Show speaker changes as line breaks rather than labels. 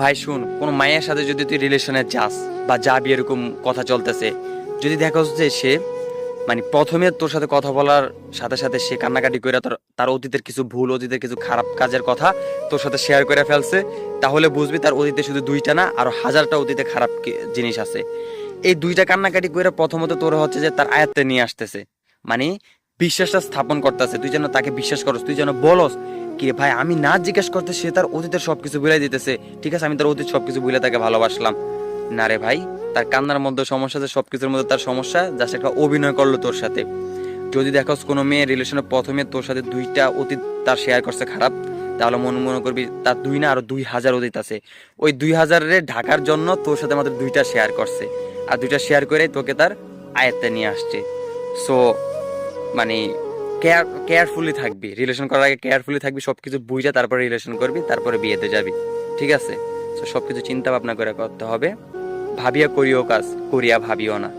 ভাই শুন, কোনো মায়ের সাথে যদি তুই রিলেশনে যাস বা যাবি, এরকম কথা চলতেছে, যদি দেখোস যে সে মানে প্রথমে তোর সাথে কথা বলার সাথে সাথে সে কান্নাকাটি করে তার তার অতীতের কিছু ভুল, অতীতের কিছু খারাপ কাজের কথা তোর সাথে শেয়ার করে ফেলছে, তাহলে বুঝবি তার অতীতে শুধু দুইটা না, আরো হাজারটা অতীতে খারাপ জিনিস আছে। এই দুইটা কান্নাকাটি করে প্রথমত তোর হচ্ছে যে তার আয়ত্তে নিয়ে আসতেছে, মানে বিশ্বাসটা স্থাপন করতেছে, তুই যেন তাকে বিশ্বাস করস, তুই যেন বলস কি রে ভাই আমি না জিজ্ঞেস করতে সে তার অতীতের সবকিছু ভুলাই দিতেছে, ঠিক আছে আমি তার অতীত সবকিছু ভুলে তাকে ভালোবাসলাম। না রে ভাই, তার কান্নার মধ্যে সমস্যা আছে, সবকিছুর মধ্যে তার সমস্যা, জাস্ট একটা অভিনয় করলো তোর সাথে। যদি দেখোস কোনো মেয়ে রিলেশনে প্রথমে তোর সাথে দুইটা অতীত তার শেয়ার করছে খারাপ, তাহলে মনে করবি তার দুই না আরো 2000 অতীত আছে। ওই 2000-এ ঢাকার জন্য তোর সাথে মাত্র দুইটা শেয়ার করছে, আর দুইটা শেয়ার করে তোকে তার আয়ত্তে নিয়ে আসছে। সো মানে কেয়ারফুলি থাকবি, রিলেশন করার আগে কেয়ারফুলি থাকবি, সবকিছু বুঝে তারপরে রিলেশন করবি, তারপরে বিয়েতে যাবি, ঠিক আছে? তো সবকিছু চিন্তা ভাবনা করে করতে হবে, ভাবিয়া করিও কাজ, করিয়া ভাবিও না।